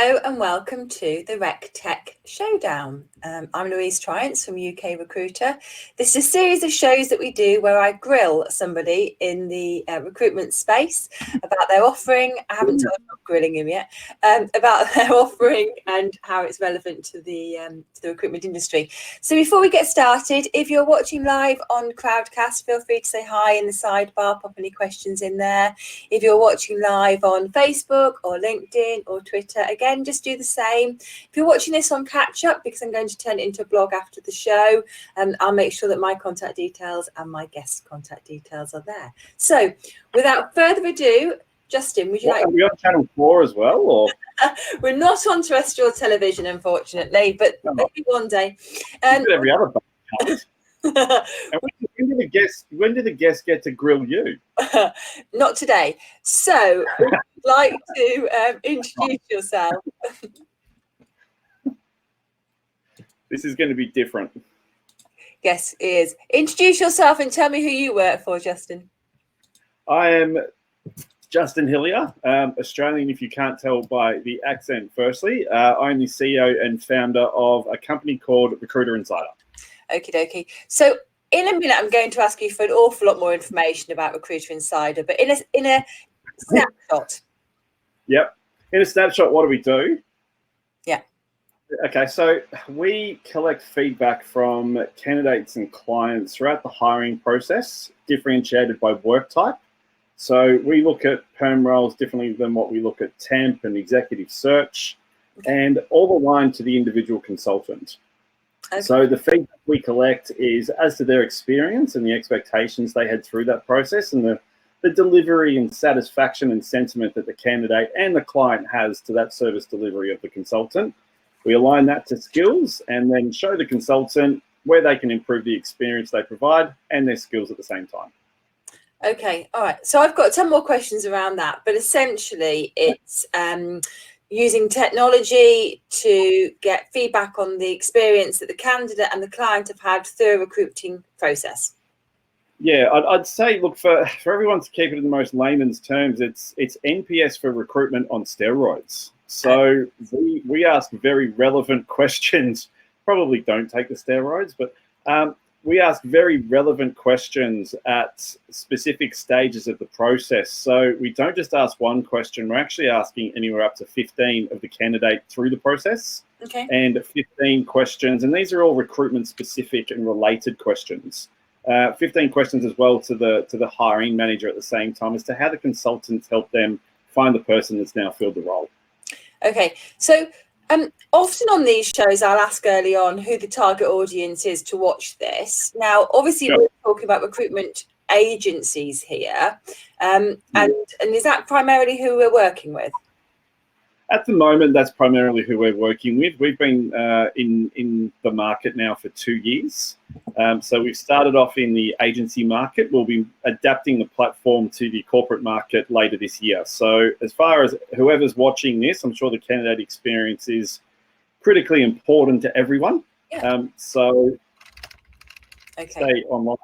Hello and welcome to the Rec Tech Showdown. I'm Louise Triance from UK Recruiter. This is a series of shows that we do where I grill somebody in the recruitment space about their offering. I haven't told you I'm grilling him yet, about their offering and how it's relevant to the recruitment industry. So before we get started, if you're watching live on Crowdcast, feel free to say hi in the sidebar, pop any questions in there. If you're watching live on Facebook or LinkedIn or Twitter, again, just do the same. If you're watching this on catch up, because I'm going to turn it into a blog after the show, I'll make sure that my contact details and my guest contact details are there. So without further ado, Justin, would you like... Are we on Channel 4 as well? Or? We're not on terrestrial television, unfortunately, but maybe one day. Every other podcast. When do the guests get to grill you? Not today. So, would you like to introduce yourself? This is going to be different. Yes, it is. Introduce yourself and tell me who you work for, Justin. I am Justin Hillier, Australian, if you can't tell by the accent, firstly. I'm the CEO and founder of a company called Recruiter Insider. Okie dokie. So in a minute, I'm going to ask you for an awful lot more information about Recruiter Insider, but in a snapshot. Yep. In a snapshot, what do we do? Yeah. Okay, so we collect feedback from candidates and clients throughout the hiring process, differentiated by work type. So we look at perm roles differently than what we look at temp and executive search, and all aligned to the individual consultant. Okay. So the feedback we collect is as to their experience and the expectations they had through that process, and the delivery and satisfaction and sentiment that the candidate and the client has to that service delivery of the consultant. We align that to skills and then show the consultant where they can improve the experience they provide and their skills at the same time. Okay, all right. So I've got 10 more questions around that, but essentially it's using technology to get feedback on the experience that the candidate and the client have had through a recruiting process. Yeah, I'd say, look, for everyone to keep it in the most layman's terms, it's NPS for recruitment on steroids. So we ask very relevant questions. Probably don't take the steroids, but we ask very relevant questions at specific stages of the process. So we don't just ask one question, we're actually asking anywhere up to 15 of the candidate through the process. Okay. And 15 questions, and these are all recruitment specific and related questions. 15 questions as well to the hiring manager at the same time as to how the consultants help them find the person that's now filled the role. Okay, so often on these shows, I'll ask early on who the target audience is to watch this. Now, obviously, We're talking about recruitment agencies here, and is that primarily who we're working with? At the moment, that's primarily who we're working with. We've been in the market now for 2 years. So we've started off in the agency market. We'll be adapting the platform to the corporate market later this year. So as far as whoever's watching this, I'm sure the candidate experience is critically important to everyone. Yeah. So stay online.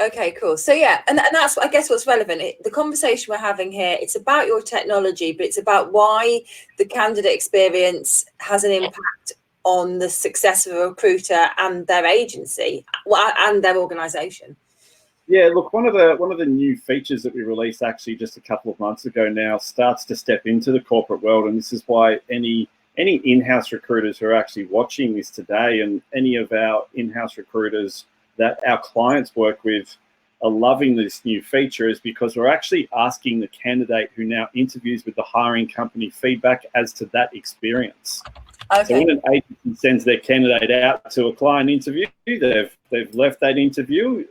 Okay, cool. So yeah, and that's, I guess, what's relevant. The conversation we're having here, it's about your technology, but it's about why the candidate experience has an impact on the success of a recruiter and their agency and their organization. Yeah, look, one of the new features that we released actually just a couple of months ago now starts to step into the corporate world, and this is why any in-house recruiters who are actually watching this today, and any of our in-house recruiters that our clients work with are loving this new feature, is because we're actually asking the candidate who now interviews with the hiring company feedback as to that experience. Okay. So when an agency sends their candidate out to a client interview, they've left that interview,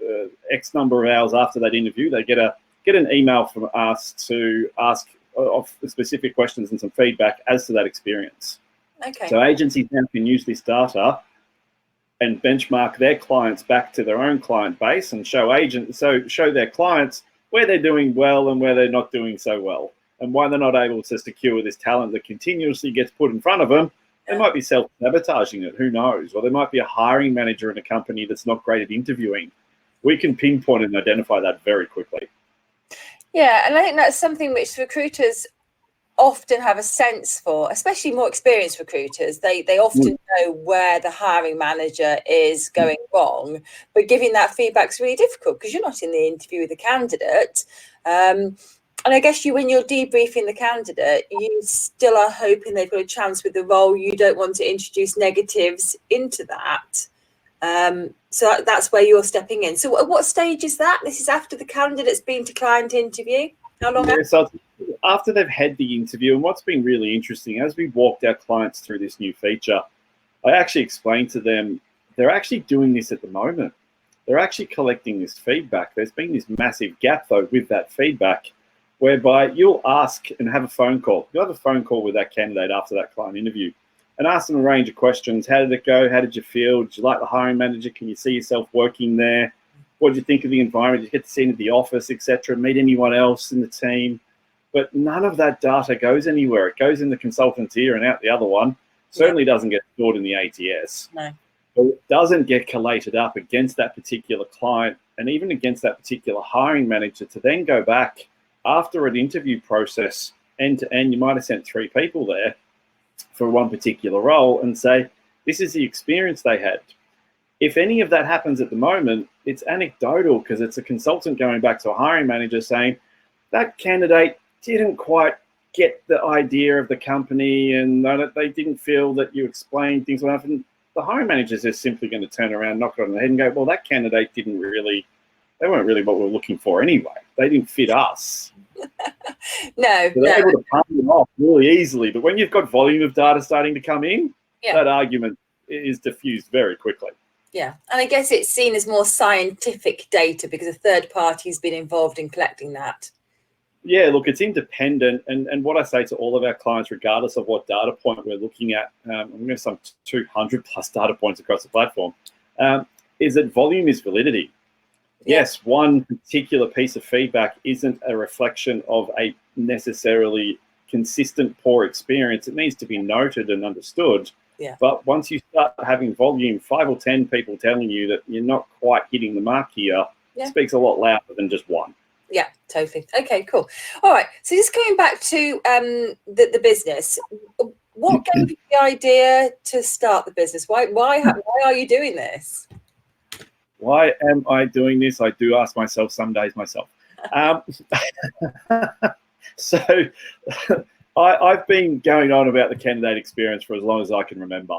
X number of hours after that interview, they get an email from us to ask of specific questions and some feedback as to that experience. Okay. So agencies now can use this data and benchmark their clients back to their own client base and show their clients where they're doing well and where they're not doing so well, and why they're not able to secure this talent that continuously gets put in front of them. They might be self-sabotaging it, who knows? Or there might be a hiring manager in a company that's not great at interviewing. We can pinpoint and identify that very quickly. Yeah, and I think that's something which recruiters often have a sense for, especially more experienced recruiters, they often know where the hiring manager is going wrong, but giving that feedback is really difficult because you're not in the interview with the candidate. And I guess when you're debriefing the candidate, you still are hoping they've got a chance with the role. You don't want to introduce negatives into that. So that's where you're stepping in. So at what stage is that? This is after the candidate's been to client interview? How long? Yeah, so after they've had the interview, and what's been really interesting, as we walked our clients through this new feature, I actually explained to them, they're actually doing this at the moment. They're actually collecting this feedback. There's been this massive gap, though, with that feedback, whereby you'll ask and have a phone call. You'll have a phone call with that candidate after that client interview and ask them a range of questions. How did it go? How did you feel? Did you like the hiring manager? Can you see yourself working there? What did you think of the environment? Did you get to see into the office, etc.? Meet anyone else in the team? But none of that data goes anywhere. It goes in the consultant's ear and out the other one. Certainly doesn't get stored in the ATS. No. But it doesn't get collated up against that particular client and even against that particular hiring manager to then go back after an interview process, end to end. You might have sent 3 people there for one particular role and say, this is the experience they had. If any of that happens at the moment, it's anecdotal because it's a consultant going back to a hiring manager saying that candidate didn't quite get the idea of the company and they didn't feel that you explained things well enough. And the hiring managers are simply going to turn around, knock it on the head and go, well, that candidate they weren't really what we were looking for anyway. They didn't fit us. No. So they're able to palm them off really easily. But when you've got volume of data starting to come in, that argument is diffused very quickly. Yeah, and I guess it's seen as more scientific data because a third party has been involved in collecting that. Yeah, look, it's independent. And what I say to all of our clients, regardless of what data point we're looking at, I'm going to have some 200 plus data points across the platform, is that volume is validity. Yes, one particular piece of feedback isn't a reflection of a necessarily consistent poor experience. It needs to be noted and understood. Yeah. But once you start having volume, 5 or 10 people telling you that you're not quite hitting the mark here, speaks a lot louder than just one. Yeah, totally. Okay, cool. All right. So just coming back to the business, what gave you the idea to start the business? Why are you doing this? Why am I doing this? I do ask myself some days myself. So I've been going on about the candidate experience for as long as I can remember.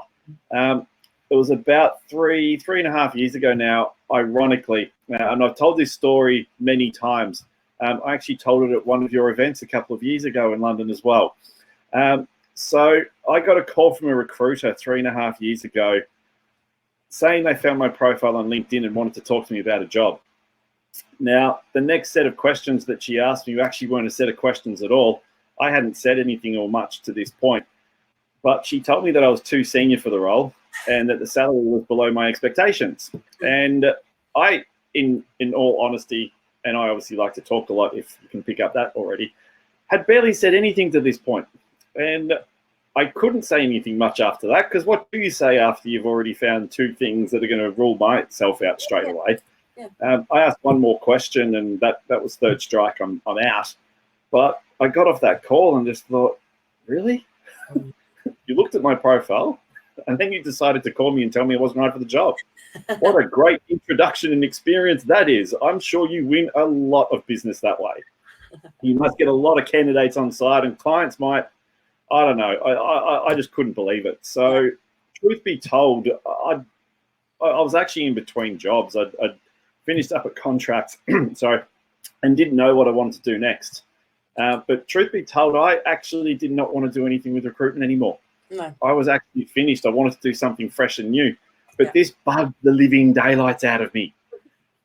It was about three and a half years ago now, ironically, and I've told this story many times. I actually told it at one of your events a couple of years ago in London as well. So I got a call from a recruiter 3.5 years ago saying they found my profile on LinkedIn and wanted to talk to me about a job. Now, the next set of questions that she asked me actually weren't a set of questions at all. I hadn't said anything or much to this point, but she told me that I was too senior for the role and that the salary was below my expectations. And I, in all honesty, and I obviously like to talk a lot if you can pick up that already, had barely said anything to this point. And I couldn't say anything much after that, because what do you say after you've already found 2 things that are going to rule myself out straight away? Yeah. I asked one more question, and that was third strike. I'm out. But I got off that call and just thought, really? You looked at my profile, and then you decided to call me and tell me I wasn't right for the job. What a great introduction and experience that is. I'm sure you win a lot of business that way. You must get a lot of candidates on site, and clients might, I don't know. I just couldn't believe it. So, truth be told, I was actually in between jobs. I'd finished up a contract, sorry, and didn't know what I wanted to do next. But truth be told, I actually did not want to do anything with recruitment anymore. No. I was actually finished. I wanted to do something fresh and new. But this bugged the living daylights out of me.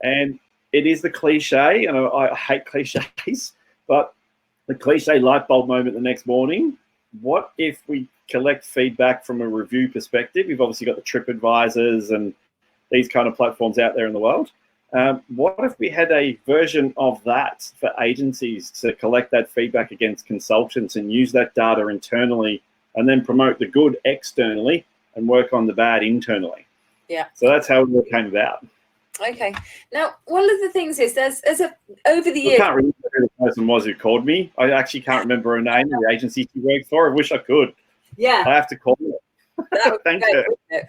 And it is the cliche, and I hate cliches, but the cliche light bulb moment the next morning. What if we collect feedback from a review perspective? We've obviously got the TripAdvisors and these kind of platforms out there in the world. What if we had a version of that for agencies to collect that feedback against consultants and use that data internally and then promote the good externally and work on the bad internally? Yeah. So that's how it came about. Okay. Now, one of the things is there's over the years. I can't remember who the person was who called me. I actually can't remember her name, the agency she worked for. I wish I could. Yeah. I have to call her. That would Thank be you. great,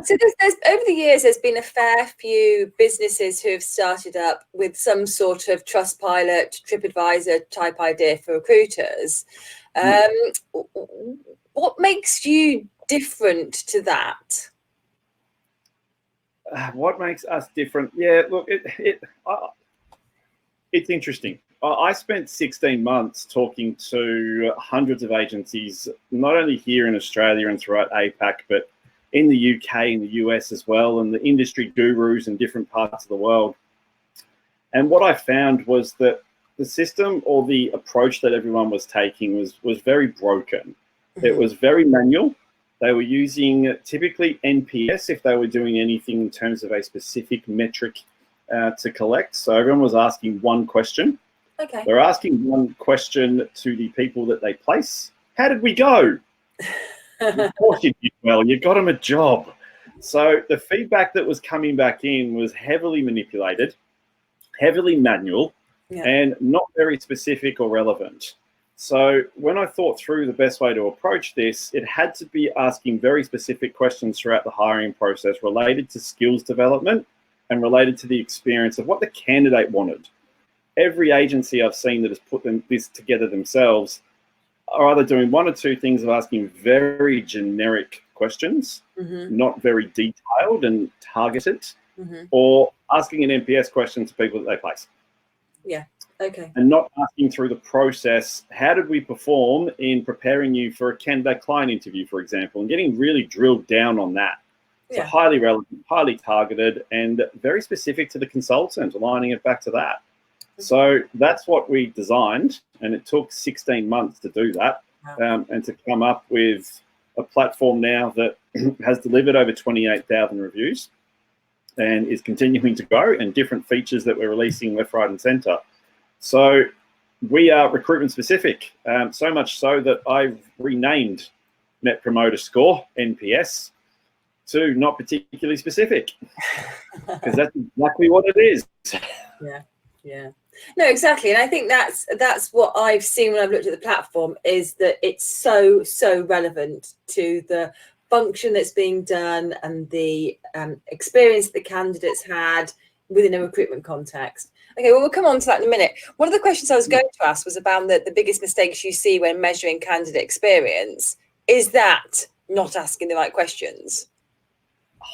so there's over the years, there's been a fair few businesses who have started up with some sort of Trustpilot, TripAdvisor type idea for recruiters. What makes you different to that? What makes us different? Yeah, look, it's interesting. I spent 16 months talking to hundreds of agencies, not only here in Australia and throughout APAC, but in the UK and the US as well, and the industry gurus in different parts of the world. And what I found was that the system or the approach that everyone was taking was very broken. Mm-hmm. It was very manual. They were using typically NPS if they were doing anything in terms of a specific metric to collect. So everyone was asking one question. Okay. They're asking one question to the people that they place. How did we go? Of course you did well. You got them a job. So the feedback that was coming back in was heavily manipulated, heavily manual, and not very specific or relevant. So when I thought through the best way to approach this, it had to be asking very specific questions throughout the hiring process related to skills development and related to the experience of what the candidate wanted. Every agency I've seen that has put this together themselves are either doing one or two things of asking very generic questions, not very detailed and targeted, or asking an NPS question to people that they place. Yeah, okay. And not asking through the process, how did we perform in preparing you for a candidate client interview, for example, and getting really drilled down on that. So highly relevant, highly targeted, and very specific to the consultant, aligning it back to that. So that's what we designed, and it took 16 months to do that. And to come up with a platform now that has delivered over 28,000 reviews and is continuing to grow, and different features that we're releasing left, right, and center. So we are recruitment specific, so much so that I've renamed Net Promoter Score, NPS, to not particularly specific, because that's exactly what it is. Yeah. No, exactly. And I think that's what I've seen when I've looked at the platform, is that it's so relevant to the function that's being done and the experience the candidates had within a recruitment context. Okay, well, we'll come on to that in a minute. One of the questions I was going to ask was about the biggest mistakes you see when measuring candidate experience. Is that not asking the right questions?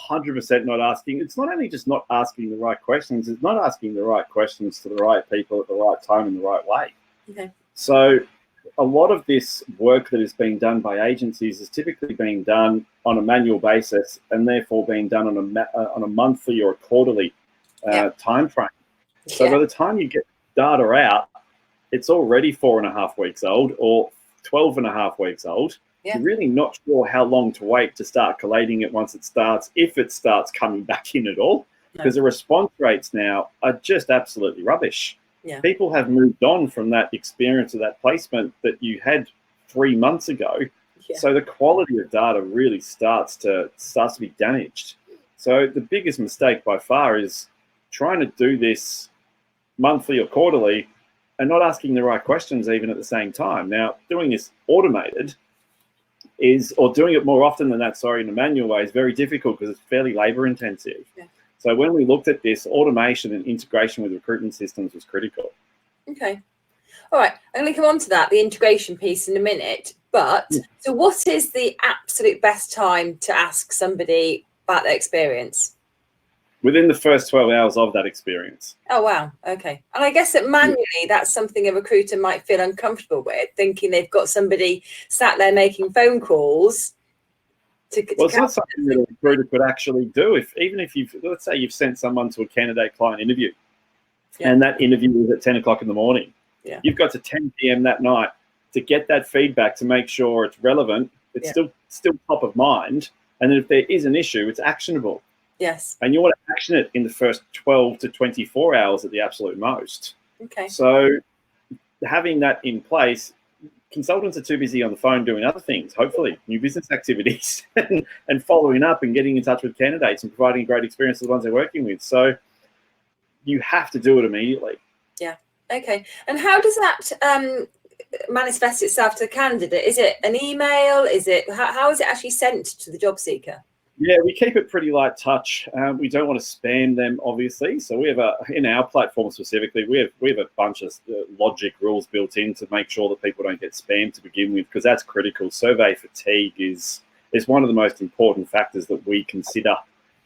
100% not asking. It's not only just not asking the right questions, it's not asking the right questions to the right people at the right time in the right way. Okay. So a lot of this work that is being done by agencies is typically being done on a manual basis, and therefore being done on a monthly or a quarterly time frame. So by the time you get data out, it's already 4.5 weeks old or 12.5 weeks old. You're really not sure how long to wait to start collating it once it starts, if it starts coming back in at all, because the response rates now are just absolutely rubbish. People have moved on from that experience of that placement that you had 3 months ago. So the quality of data really starts to be damaged. So the biggest mistake by far is trying to do this monthly or quarterly and not asking the right questions even at the same time. Now, doing this automated or doing it more often than that, in a manual way, is very difficult because it's fairly labor intensive. So when we looked at this, automation and integration with recruitment systems was critical. Okay. All right. I'm going to come on to that, the integration piece, in a minute. But so what is the absolute best time to ask somebody about their experience? Within the first 12 hours of that experience. Oh, wow. Okay. And I guess that manually, that's something a recruiter might feel uncomfortable with, thinking they've got somebody sat there making phone calls. Well, it's not something that a recruiter could actually do. Even if let's say you've sent someone to a candidate client interview, and that interview is at 10 o'clock in the morning. You've got to 10 p.m. that night to get that feedback to make sure it's relevant. It's still top of mind. And if there is an issue, it's actionable. Yes. And you want to action it in the first 12 to 24 hours at the absolute most. Okay. So having that in place, consultants are too busy on the phone doing other things, hopefully new business activities and following up and getting in touch with candidates and providing a great experience to the ones they're working with. So you have to do it immediately. Yeah. Okay. And how does that manifest itself to the candidate? Is it an email? Is it how is it actually sent to the job seeker? Yeah, we keep it pretty light touch. We don't want to spam them, obviously. So we have in our platform specifically, we have a bunch of logic rules built in to make sure that people don't get spammed to begin with, because that's critical. Survey fatigue is one of the most important factors that we consider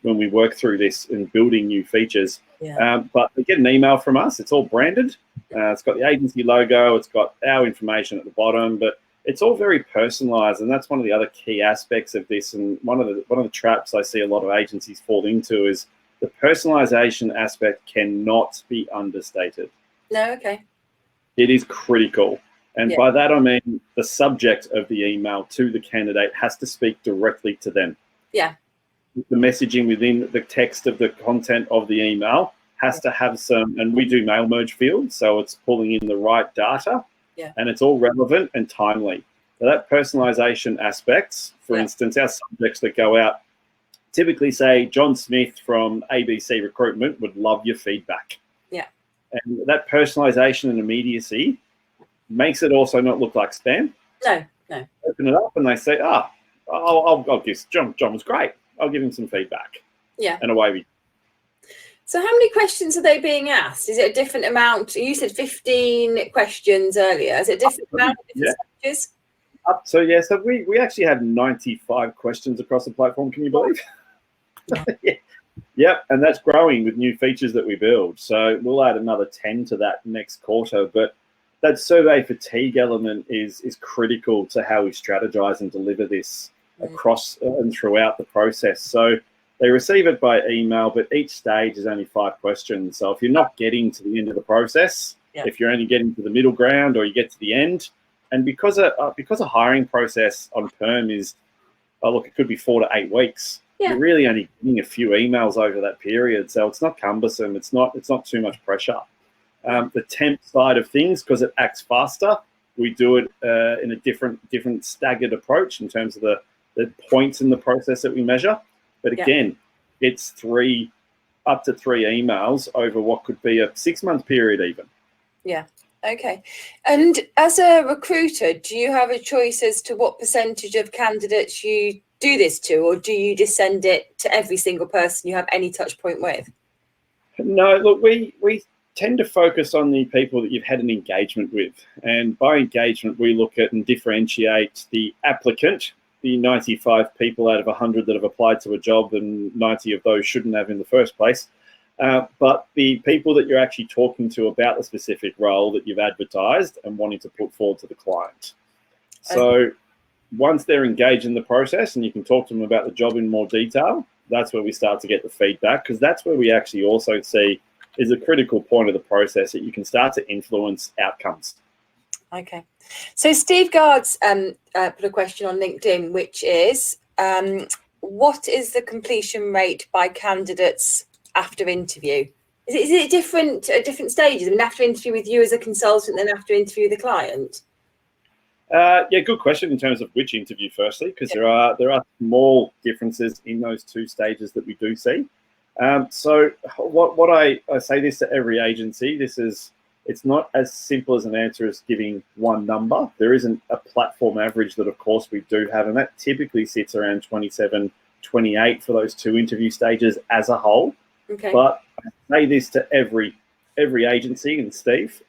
when we work through this and building new features. Yeah. But they get an email from us. It's all branded. It's got the agency logo. It's got our information at the bottom, but it's all very personalized, and that's one of the other key aspects of this. And one of the traps I see a lot of agencies fall into is the personalization aspect cannot be understated. No, okay. It is critical. And by that, I mean the subject of the email to the candidate has to speak directly to them. Yeah. The messaging within the text of the content of the email has to have some, and we do mail merge fields, so it's pulling in the right data. Yeah. And it's all relevant and timely. So that personalization aspects, for instance, our subjects that go out typically say, John Smith from ABC Recruitment would love your feedback. Yeah. And that personalization and immediacy makes it also not look like spam. No. Open it up and they say, I'll give John was great. I'll give him some feedback. Yeah. And away we go. So how many questions are they being asked? Is it a different amount? You said 15 questions earlier. Is it a different amount of different stages? So we actually have 95 questions across the platform. Can you believe? Yeah. Yep, and that's growing with new features that we build. So we'll add another 10 to that next quarter. But that survey fatigue element is critical to how we strategize and deliver this across and throughout the process. So they receive it by email, but each stage is only 5 questions. So if you're not getting to the end of the process, if you're only getting to the middle ground or you get to the end, and because a hiring process on perm is, it could be 4 to 8 weeks. You're really only getting a few emails over that period, so it's not cumbersome. It's not too much pressure. The temp side of things, because it acts faster, we do it in a different staggered approach in terms of the points in the process that we measure. But again, it's up to 3 emails over what could be a 6-month period even. Yeah. Okay. And as a recruiter, do you have a choice as to what percentage of candidates you do this to, or do you just send it to every single person you have any touch point with? No, look, we tend to focus on the people that you've had an engagement with. And by engagement, we look at and differentiate the applicant, the 95 people out of 100 that have applied to a job, and 90 of those shouldn't have in the first place. But the people that you're actually talking to about the specific role that you've advertised and wanting to put forward to the client. So once they're engaged in the process and you can talk to them about the job in more detail, that's where we start to get the feedback, because that's where we actually also see is a critical point of the process that you can start to influence outcomes. Okay. So Steve Guards put a question on LinkedIn, which is, what is the completion rate by candidates after interview? Is it different at different stages? I mean, after interview with you as a consultant, then after interview with the client? Yeah, good question in terms of which interview, firstly, because there are small differences in those 2 stages that we do see. So what I say this to every agency, it's not as simple as an answer as giving one number. There isn't a platform average that, of course, we do have, and that typically sits around 27, 28 for those 2 interview stages as a whole. Okay. But I say this to every agency, and Steve,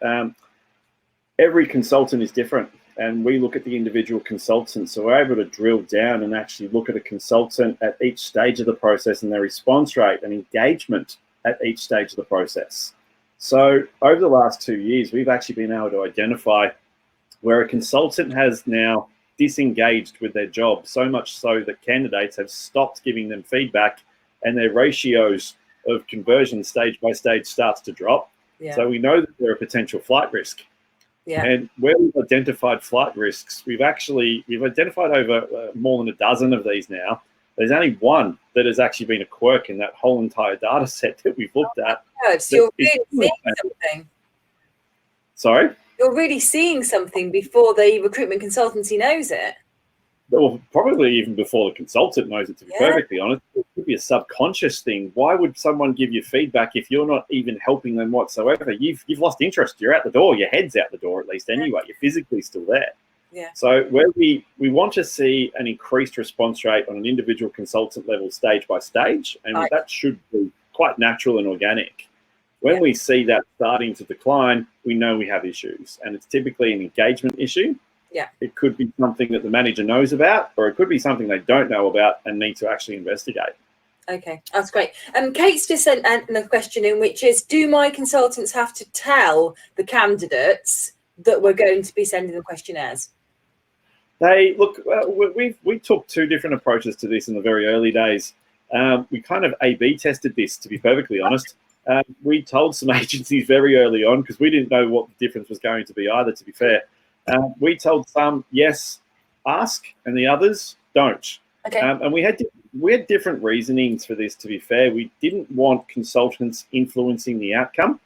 every consultant is different, and we look at the individual consultant. So we're able to drill down and actually look at a consultant at each stage of the process and their response rate and engagement at each stage of the process. So over the last 2 years, we've actually been able to identify where a consultant has now disengaged with their job, so much so that candidates have stopped giving them feedback and their ratios of conversion stage by stage starts to drop. Yeah. So we know that they're a potential flight risk. Yeah. And where we've identified flight risks, we've identified over more than a dozen of these now. There's only one that has actually been a quirk in that whole entire data set that we've looked at. Oh, so you're really seeing something. Sorry? You're really seeing something before the recruitment consultancy knows it. or probably even before the consultant knows it, to be perfectly honest. It could be a subconscious thing. Why would someone give you feedback if you're not even helping them whatsoever? You've lost interest. You're out the door. Your head's out the door at least anyway. You're physically still there. Yeah. So where we want to see an increased response rate on an individual consultant level stage by stage, and that should be quite natural and organic. When we see that starting to decline, we know we have issues, and it's typically an engagement issue. Yeah. It could be something that the manager knows about, or it could be something they don't know about and need to actually investigate. Okay, that's great. Kate's just sent another question in, which is, do my consultants have to tell the candidates that we're going to be sending the questionnaires? They look. We took two different approaches to this in the very early days. We kind of A/B tested this, to be perfectly honest. We told some agencies very early on, because we didn't know what the difference was going to be either, to be fair. We told some, yes, ask, and the others don't. Okay. And we had different reasonings for this, to be fair. We didn't want consultants influencing the outcome.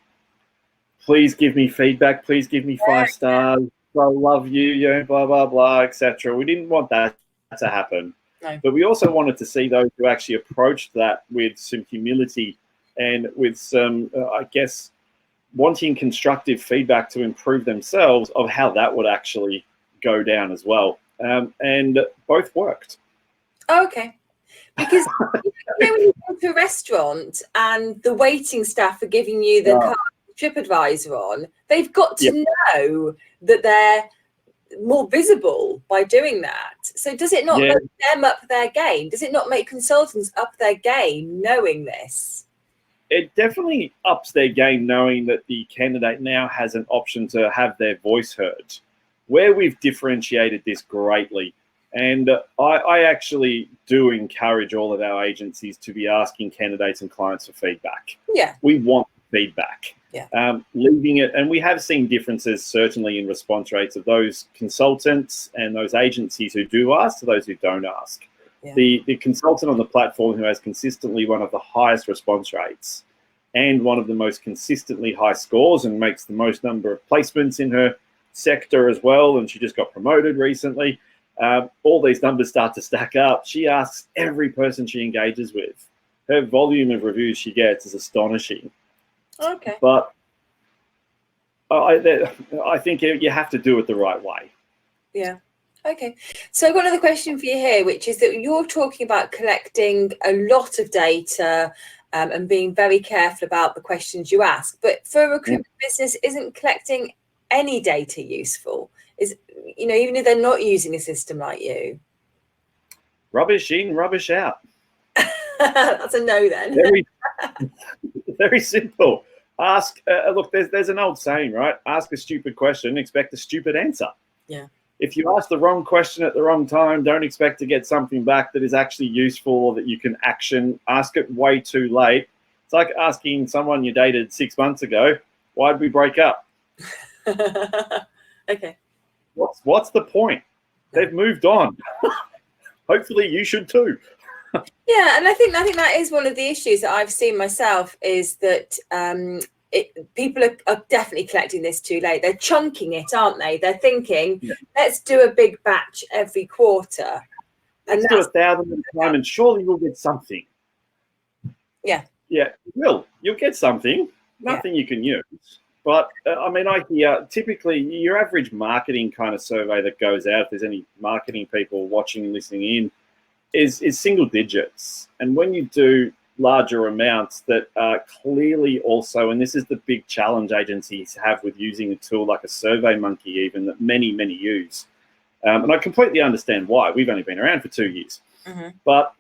Please give me feedback. Please give me 5 stars. I love you, blah, blah, blah, etc. We didn't want that to happen. No. But we also wanted to see those who actually approached that with some humility and with some, I guess, wanting constructive feedback to improve themselves, of how that would actually go down as well. And both worked. Oh, okay. Because when you go to a restaurant and the waiting staff are giving you the card TripAdvisor on, they've got to know that they're more visible by doing that. So does it not make them up their game? Does it not make consultants up their game knowing this? It definitely ups their game knowing that the candidate now has an option to have their voice heard. Where we've differentiated this greatly, and I actually do encourage all of our agencies to be asking candidates and clients for feedback. Yeah. We want feedback. Yeah. Leaving it, and we have seen differences certainly in response rates of those consultants and those agencies who do ask to those who don't ask. Yeah. The consultant on the platform who has consistently one of the highest response rates and one of the most consistently high scores and makes the most number of placements in her sector as well, and she just got promoted recently. All these numbers start to stack up. She asks every person she engages with. Her volume of reviews she gets is astonishing. Okay. But I think you have to do it the right way. Yeah. Okay. So I've got another question for you here, which is that you're talking about collecting a lot of data and being very careful about the questions you ask. But for a recruitment business, isn't collecting any data useful? Even if they're not using a system like you? Rubbish in, rubbish out. That's a no then. Very simple. Ask. Look, there's an old saying, right? Ask a stupid question, expect a stupid answer. Yeah. If you ask the wrong question at the wrong time, don't expect to get something back that is actually useful or that you can action. Ask it way too late. It's like asking someone you dated 6 months ago, why'd we break up? Okay. What's the point? They've moved on. Hopefully you should too. Yeah, and I think that is one of the issues that I've seen myself, is that people are definitely collecting this too late. They're chunking it, aren't they? They're thinking, let's do a big batch every quarter. Let's do 1,000 at a time and surely we'll get something. Yeah. Yeah, you'll get something. Nothing you can use. But, I hear typically your average marketing kind of survey that goes out, if there's any marketing people watching and listening in, is single digits. And when you do larger amounts that are clearly also, and this is the big challenge agencies have with using a tool like a SurveyMonkey even, that many, many use. And I completely understand why. We've only been around for 2 years. Mm-hmm. But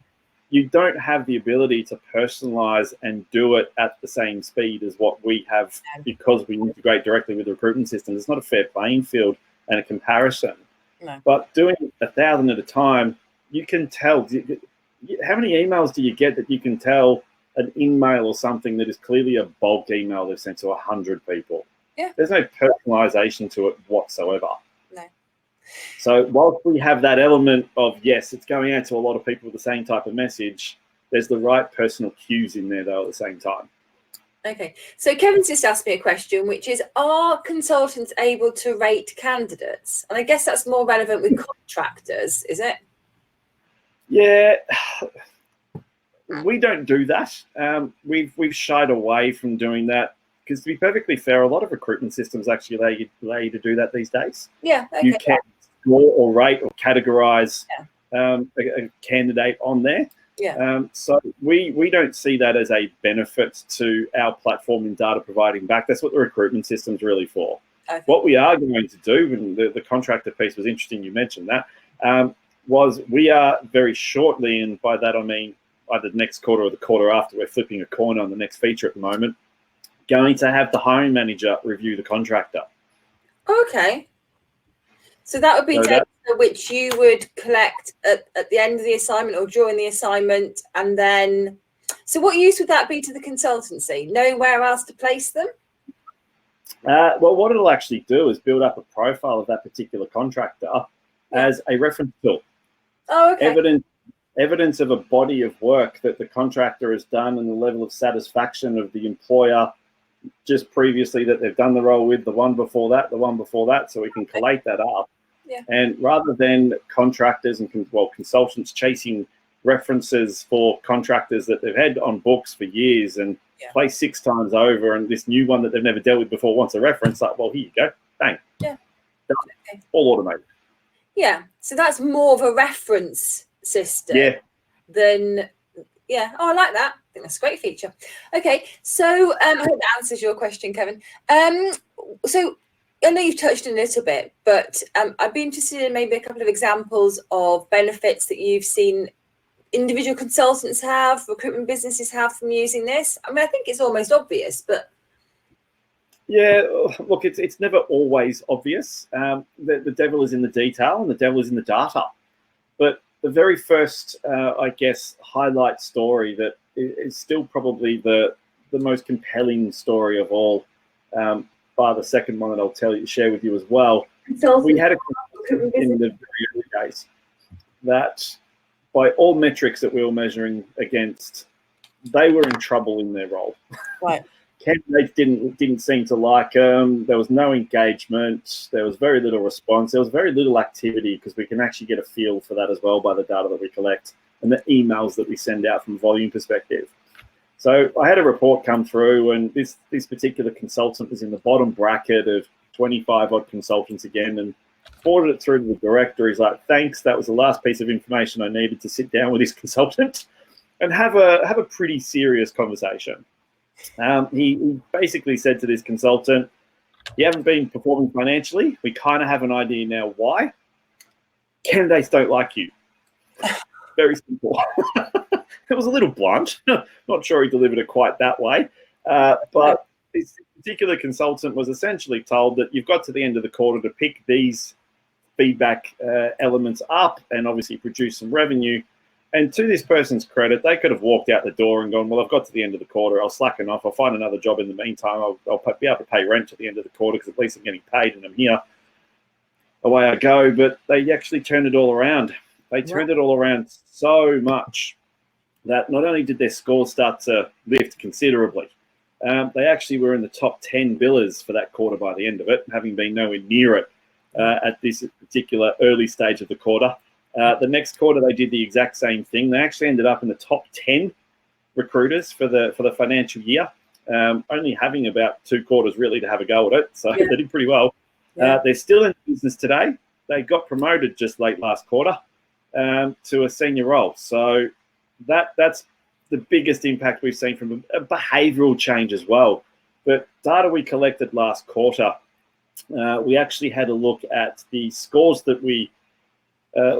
you don't have the ability to personalize and do it at the same speed as what we have, because we integrate directly with the recruitment systems. It's not a fair playing field and a comparison. No. But doing 1,000 at a time, you can tell. How many emails do you get that you can tell an email or something that is clearly a bulk email they've sent to 100 people? Yeah. There's no personalization to it whatsoever. No. So whilst we have that element of, yes, it's going out to a lot of people with the same type of message, there's the right personal cues in there, though, at the same time. Okay. So Kevin's just asked me a question, which is, are consultants able to rate candidates? And I guess that's more relevant with contractors, is it? Yeah, we don't do that. We've shied away from doing that because, to be perfectly fair, a lot of recruitment systems actually allow you to do that these days. Yeah, okay, You can score or rate or categorize a candidate on there. Yeah. So we don't see that as a benefit to our platform in data providing back. That's what the recruitment system's really for. Okay. What we are going to do, and the contractor piece was interesting, you mentioned that, was we are very shortly, and by that I mean either the next quarter or the quarter after, we're flipping a coin on the next feature at the moment, going to have the hiring manager review the contractor. Okay. So that would be data which you would collect at the end of the assignment or during the assignment, and then, so what use would that be to the consultancy? Knowing where else to place them? Well, what it'll actually do is build up a profile of that particular contractor as a reference tool. Oh, okay. Evidence of a body of work that the contractor has done and the level of satisfaction of the employer just previously that they've done the role with, the one before that, so we can collate that up. Yeah. And rather than contractors and consultants chasing references for contractors that they've had on books for years and play 6 times over, and this new one that they've never dealt with before wants a reference, like, well, here you go, bang. Yeah. Okay. All automated. Yeah. So that's more of a reference system than, yeah. Oh, I like that. I think that's a great feature. Okay. So I hope that answers your question, Kevin. So I know you've touched on it a little bit, but I'd be interested in maybe a couple of examples of benefits that you've seen individual consultants have, recruitment businesses have from using this. I mean, I think it's almost obvious, but yeah, look, it's never always obvious. The devil is in the detail, and the devil is in the data. But the very first, I guess, highlight story that is still probably the most compelling story of all, by the second one that I'll share with you as well. We had a consultant in the very early days that, by all metrics that we were measuring against, they were in trouble in their role. Right. Candidates didn't seem to like them. There was no engagement. There was very little response. There was very little activity, because we can actually get a feel for that as well by the data that we collect and the emails that we send out from a volume perspective. So I had a report come through, and this particular consultant was in the bottom bracket of 25 odd consultants again, and forwarded it through to the director. He's like, thanks, that was the last piece of information I needed to sit down with this consultant and have a pretty serious conversation. He basically said to this consultant, you haven't been performing financially. We kind of have an idea now why. Candidates don't like you. Very simple. It was a little blunt. Not sure he delivered it quite that way. But this particular consultant was essentially told that you've got to the end of the quarter to pick these feedback elements up and obviously produce some revenue. And to this person's credit, they could have walked out the door and gone, well, I've got to the end of the quarter. I'll slacken off. I'll find another job in the meantime. I'll be able to pay rent at the end of the quarter, because at least I'm getting paid and I'm here. Away I go. But they actually turned it all around. They turned it all around so much that not only did their scores start to lift considerably, they actually were in the top 10 billers for that quarter by the end of it, having been nowhere near it at this particular early stage of the quarter. The next quarter, they did the exact same thing. They actually ended up in the top 10 recruiters for the financial year, only having about 2 quarters really to have a go at it. So they did pretty well. They're still in business today. They got promoted just late last quarter to a senior role. So that's the biggest impact we've seen from a behavioural change as well. But data we collected last quarter, we actually had a look at the scores that we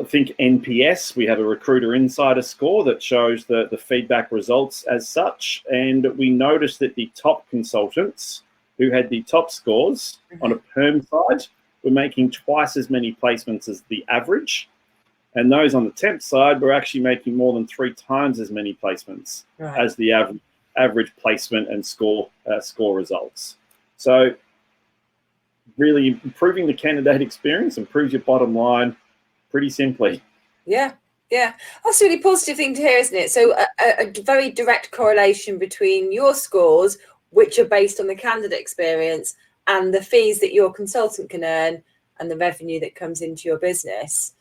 think NPS. We have a recruiter insider score that shows the feedback results as such. And we noticed that the top consultants who had the top scores on a perm side were making twice as many placements as the average. And those on the temp side were actually making more than 3 times as many placements as the average placement and score results. So really improving the candidate experience improves your bottom line pretty simply. Yeah. That's a really positive thing to hear, isn't it? So a very direct correlation between your scores, which are based on the candidate experience, and the fees that your consultant can earn and the revenue that comes into your business.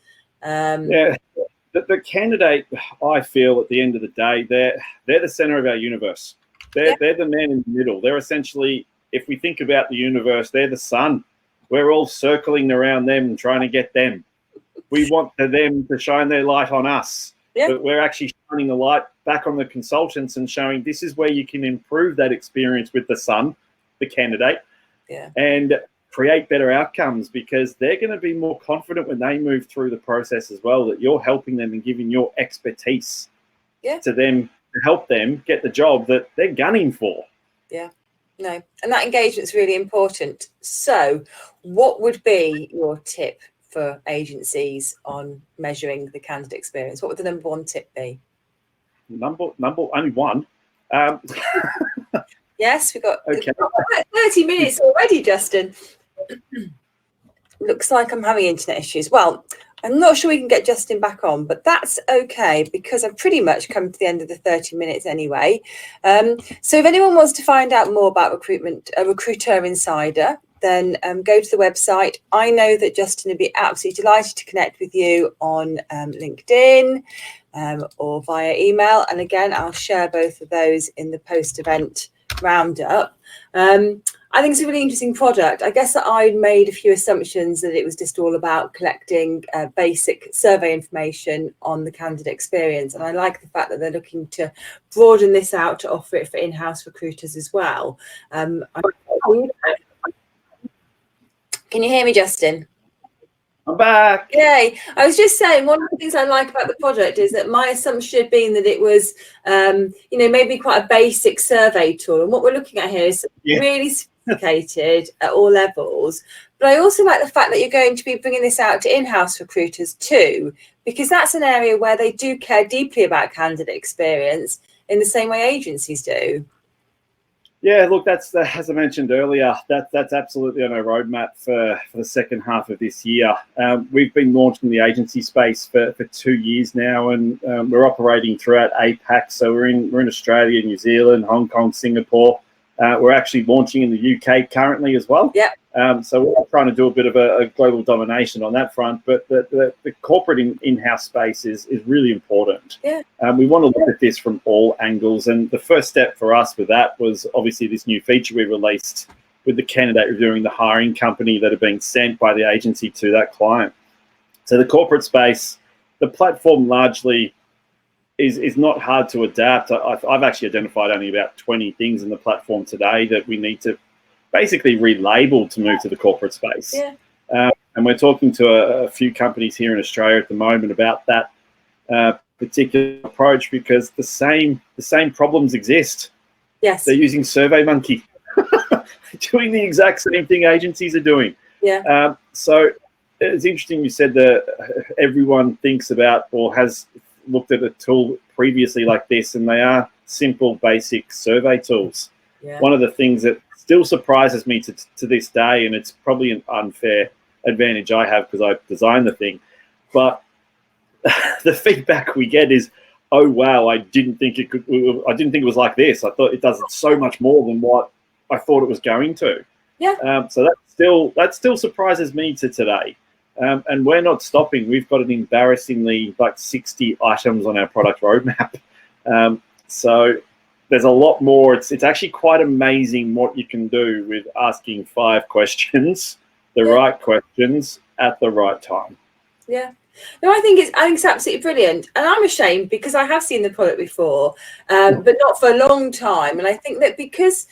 The candidate, I feel, at the end of the day, they're the center of our universe. They're the man in the middle. They're essentially, if we think about the universe, they're the sun. We're all circling around them and trying to get them. We want them to shine their light on us. Yeah. But we're actually shining the light back on the consultants and showing this is where you can improve that experience with the sun, the candidate, and create better outcomes, because they're going to be more confident when they move through the process as well, that you're helping them and giving your expertise to them to help them get the job that they're gunning for. Yeah, no, and that engagement's really important. So what would be your tip for agencies on measuring the candidate experience? What would the number one tip be? Number only one. Yes, we've got 30 minutes already, Justin. Looks like I'm having internet issues. Well, I'm not sure we can get Justin back on, but that's okay, because I've pretty much come to the end of the 30 minutes anyway. So if anyone wants to find out more about recruitment, a Recruiter Insider, then go to the website. I know that Justin would be absolutely delighted to connect with you on LinkedIn or via email. And again, I'll share both of those in the post-event roundup. I think it's a really interesting product. I guess that I made a few assumptions that it was just all about collecting basic survey information on the candidate experience. And I like the fact that they're looking to broaden this out to offer it for in-house recruiters as well. Can you hear me, Justin? I'm back. Yay. I was just saying, one of the things I like about the project is that my assumption had been that it was, maybe quite a basic survey tool. And what we're looking at here is really sophisticated at all levels. But I also like the fact that you're going to be bringing this out to in-house recruiters too, because that's an area where they do care deeply about candidate experience in the same way agencies do. Yeah, look, that's as I mentioned earlier, that's absolutely on our roadmap for the second half of this year. We've been launching the agency space for 2 years now, and we're operating throughout APAC. So we're in Australia, New Zealand, Hong Kong, Singapore. We're actually launching in the UK currently as well. Yeah. So we're trying to do a bit of a global domination on that front, but the corporate in-house space is really important. Yeah. We want to look at this from all angles, and the first step for us with that was obviously this new feature we released with the candidate reviewing the hiring company that are being sent by the agency to that client. So the corporate space, the platform largely is not hard to adapt. I've actually identified only about 20 things in the platform today that we need to basically relabel to move to the corporate space. Yeah. And we're talking to a few companies here in Australia at the moment about that particular approach, because the same problems exist. Yes. They're using SurveyMonkey, doing the exact same thing agencies are doing. Yeah. So it's interesting you said that everyone thinks about or has looked at a tool previously like this, and they are simple, basic survey tools. Yeah. One of the things that still surprises me to this day, and it's probably an unfair advantage I have because I designed the thing, but the feedback we get is, oh wow, I didn't think it was like this. I thought it does so much more than what I thought it was going to. Yeah. So that still surprises me to today. And we're not stopping. We've got an embarrassingly 60 items on our product roadmap. So there's a lot more. It's actually quite amazing what you can do with asking 5 questions, the right questions at the right time. Yeah. No, I think it's absolutely brilliant, and I'm ashamed because I have seen the product before, but not for a long time. And I think that because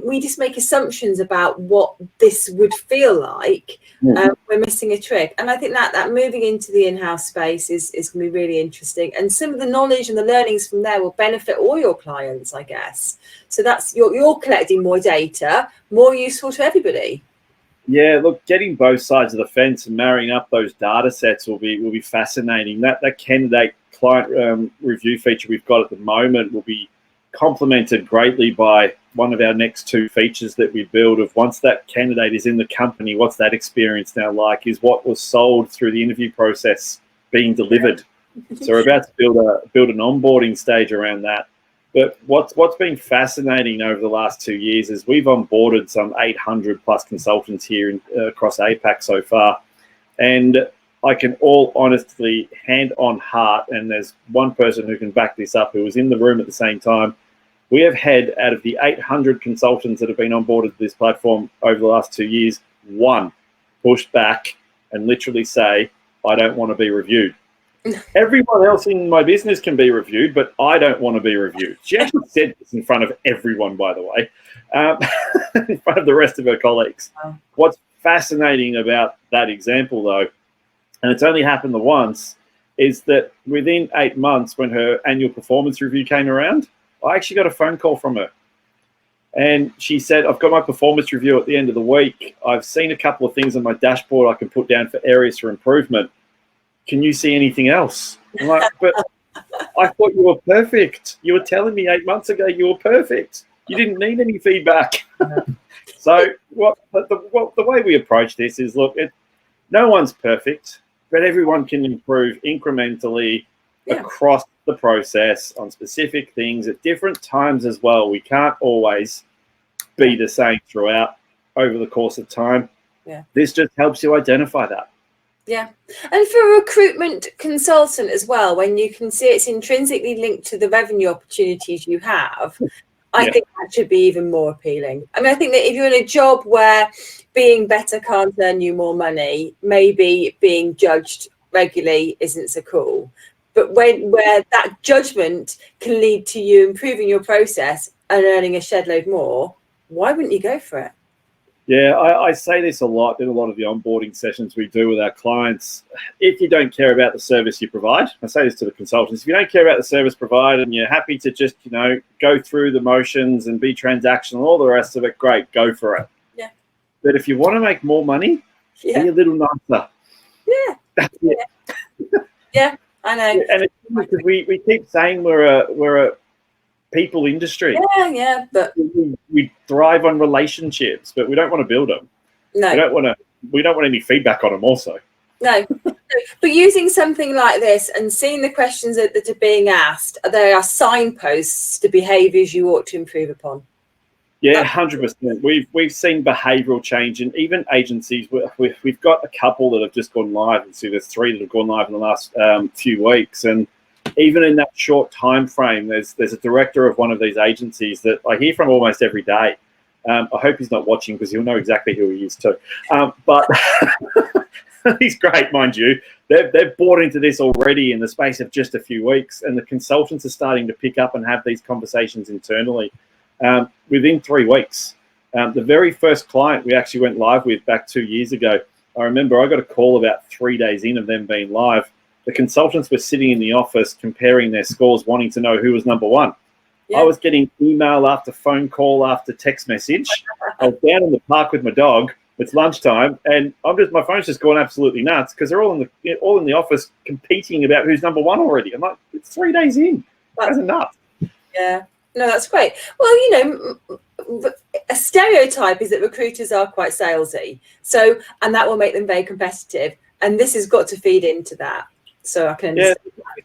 we just make assumptions about what this would feel like, we're missing a trick. And I think that moving into the in-house space is going to be really interesting, and some of the knowledge and the learnings from there will benefit all your clients, I guess. So that's you're collecting more data, more useful to everybody. Yeah, look, getting both sides of the fence and marrying up those data sets will be fascinating. That candidate client review feature we've got at the moment will be complemented greatly by one of our next 2 features that we build of once that candidate is in the company, what's that experience now like? Is what was sold through the interview process being delivered? So we're about to build an onboarding stage around that. But what's been fascinating over the last 2 years is we've onboarded some 800 plus consultants here across APAC so far. And I can all honestly, hand on heart, and there's one person who can back this up who was in the room at the same time. We have had, out of the 800 consultants that have been onboarded to this platform over the last 2 years, one push back and literally say, I don't want to be reviewed. Everyone else in my business can be reviewed, but I don't want to be reviewed. She actually said this in front of everyone, by the way, in front of the rest of her colleagues. Wow. What's fascinating about that example, though, and it's only happened the once, is that within 8 months, when her annual performance review came around, I actually got a phone call from her. And she said, I've got my performance review at the end of the week. I've seen a couple of things on my dashboard I can put down for areas for improvement. Can you see anything else? I'm like, but I thought you were perfect. You were telling me 8 months ago you were perfect. You didn't need any feedback. So the way we approach this is, look, no one's perfect, but everyone can improve incrementally across the process on specific things at different times as well. We can't always be the same throughout over the course of time. Yeah. This just helps you identify that. Yeah. And for a recruitment consultant as well, when you can see it's intrinsically linked to the revenue opportunities you have, I think that should be even more appealing. I mean, I think that if you're in a job where being better can't earn you more money, maybe being judged regularly isn't so cool. But where that judgment can lead to you improving your process and earning a shed load more, why wouldn't you go for it? Yeah, I say this a lot in a lot of the onboarding sessions we do with our clients. If you don't care about the service you provide, I say this to the consultants, if you don't care about the service provided and you're happy to just, go through the motions and be transactional, all the rest of it, great, go for it. Yeah. But if you want to make more money, be a little nicer. Yeah. That's it. Yeah, I know. And it's because we keep saying we're a people industry. Yeah, but we thrive on relationships, but we don't want to build them. No, we don't want any feedback on them also. No, but using something like this and seeing the questions that are being asked, they are signposts to behaviours you ought to improve upon. Yeah, 100%. We've seen behavioural change, and even agencies. We've got a couple that have just gone live, and so there's 3 that have gone live in the last few weeks, and even in that short time frame, there's a director of one of these agencies that I hear from almost every day. I hope he's not watching because he'll know exactly who he is too. But he's great, mind you. They've bought into this already in the space of just a few weeks, and the consultants are starting to pick up and have these conversations internally within 3 weeks. The very first client we actually went live with back 2 years ago, I remember I got a call about 3 days in of them being live. The consultants were sitting in the office comparing their scores, wanting to know who was number one. Yeah. I was getting email after phone call after text message. I was down in the park with my dog. It's lunchtime, and my phone's just gone absolutely nuts because they're all in the office competing about who's number one already. I'm like, it's 3 days in. That's enough. Yeah, no, that's great. Well, a stereotype is that recruiters are quite salesy, and that will make them very competitive. And this has got to feed into that. So I can understand.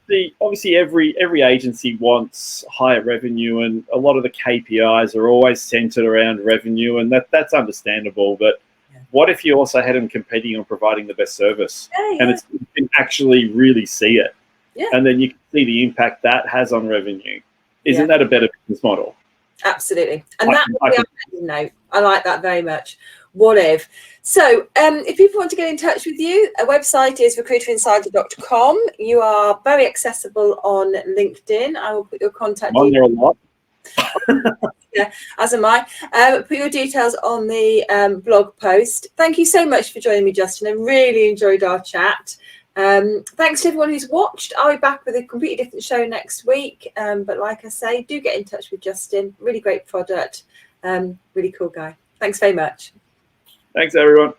Yeah, obviously every agency wants higher revenue, and a lot of the KPIs are always centered around revenue, and that's understandable. But what if you also had them competing on providing the best service? And you can actually really see it. Yeah. And then you can see the impact that has on revenue. Isn't that a better business model? Absolutely. And that would be our note. I like that very much. What if? So if people want to get in touch with you, our website is recruiterinsider.com. You are very accessible on LinkedIn. I will put your contact on there a lot. Yeah, as am I. Put your details on the blog post. Thank you so much for joining me, Justin. I really enjoyed our chat. Thanks to everyone who's watched. I'll be back with a completely different show next week. But like I say, do get in touch with Justin. Really great product. Really cool guy. Thanks very much. Thanks, everyone.